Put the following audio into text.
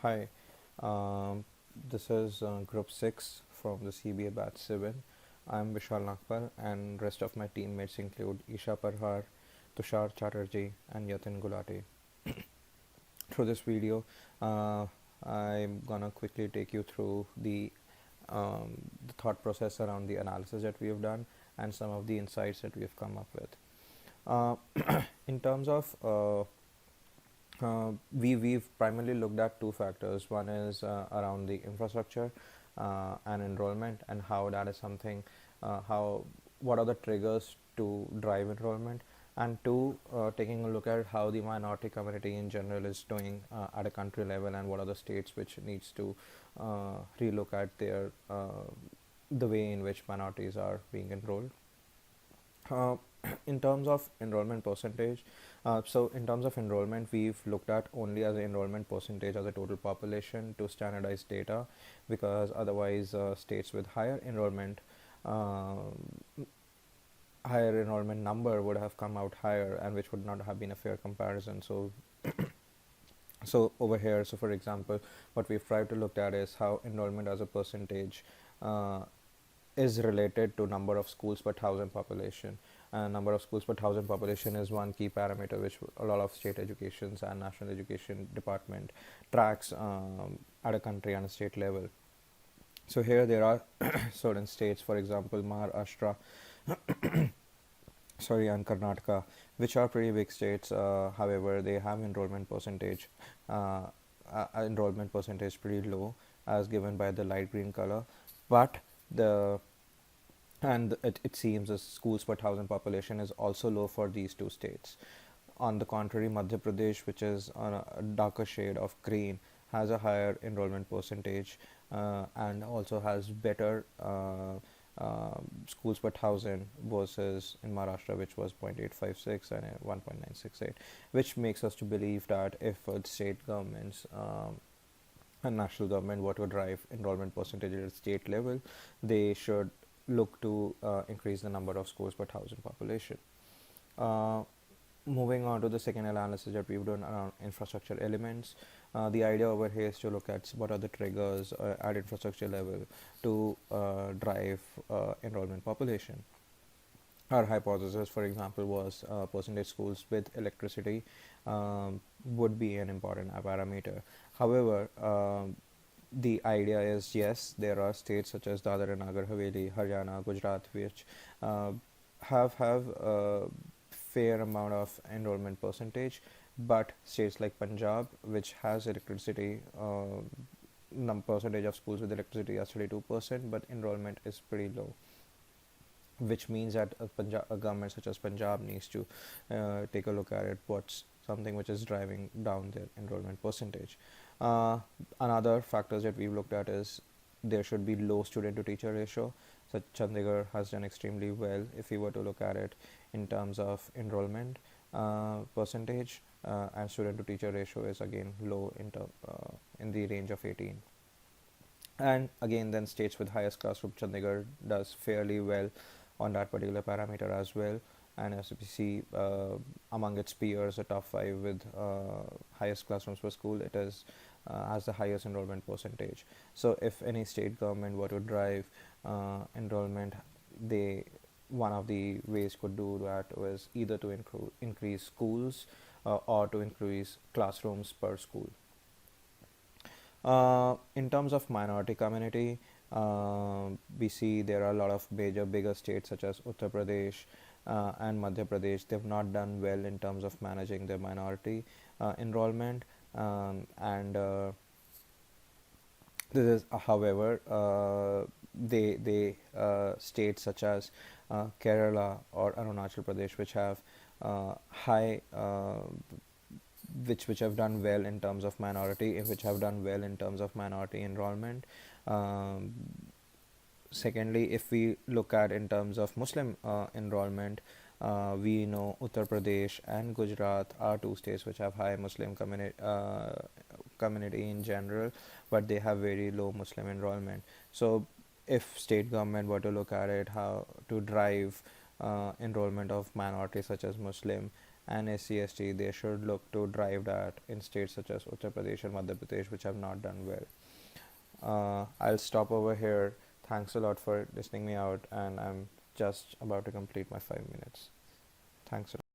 Hi, um, this is Group 6 from the CBA Batch 7. I'm Vishal Nagpal, and rest of my teammates include Isha Parhar, Tushar Chatterjee, and Yatin Gulati. Through this video, uh, I'm gonna quickly take you through the thought process around the analysis that we have done and some of the insights that we have come up with. Uh, in terms of we've primarily looked at two factors. One is around the infrastructure and enrollment, and how that is something, how what are the triggers to drive enrollment, and two, taking a look at how the minority community in general is doing at a country level, and what are the states which needs to relook at their the way in which minorities are being enrolled. Uh, in terms of enrollment percentage, so in terms of enrollment, we've looked at only as the enrollment percentage of the total population to standardize data, because otherwise states with uh, higher enrollment number would have come out higher, and which would not have been a fair comparison. So over here, so for example, what we've tried to look at is how enrollment as a percentage uh, is related to number of schools per thousand population. And number of schools per thousand population is one key parameter which a lot of state educations and national education department tracks at a country and a state level. So here there are certain states, for example, Maharashtra, and Karnataka, which are pretty big states. However, they have uh, enrollment percentage pretty low, as given by the light green color. But the and it seems the schools per thousand population is also low for these two states. On the contrary, Madhya Pradesh, which is on a darker shade of green, has a higher enrollment percentage and also has better schools per thousand versus in Maharashtra, which was 0.856 and 1.968, which makes us to believe that if state governments and national government were to drive enrollment percentage at state level, they should look to increase the number of schools per thousand population. Uh, Moving on to the second analysis that we've done around infrastructure elements, the idea over here is to look at what are the triggers at infrastructure level to drive enrollment population. Our hypothesis, for example, was percentage schools with electricity would be an important parameter. However, the idea is, yes, there are states such as Dadar and Nagar Haveli, Haryana, Gujarat, which uh, have fair amount of enrollment percentage, but states like Punjab, which has electricity, percentage of schools with electricity is 32%, but enrollment is pretty low, which means that a government such as Punjab needs to take a look at it. What's something which is driving down their enrollment percentage? Uh, Another factors that we've looked at is there should be low student to teacher ratio. So Chandigarh has done extremely well if we were to look at it in terms of enrollment percentage, and student to teacher ratio is again low in the range of 18. And again, then states with highest classroom, Chandigarh does fairly well on that particular parameter as well. And as we see among its peers, a top five with highest classrooms per school, it is has the highest enrollment percentage. So if any state government were to drive enrollment, they one of the ways could do that was either to increase schools or to increase classrooms per school. In terms of minority community, we see there are a lot of bigger states such as Uttar Pradesh and Madhya Pradesh. They've not done well in terms of managing their minority enrollment, and this is, however, they states such as Kerala or Arunachal Pradesh, which have high which have done well in terms of minority, which have done well in terms of minority enrollment. Um, Secondly, if we look at in terms of Muslim enrollment, we know Uttar Pradesh and Gujarat are two states which have high Muslim community in general, but they have very low Muslim enrollment. So, if state government were to look at it, how to drive enrollment of minorities such as Muslim and SCST, they should look to drive that in states such as Uttar Pradesh and Madhya Pradesh, which have not done well. I'll stop over here. Thanks a lot for listening me out, and I'm just about to complete my 5 minutes. Thanks a lot.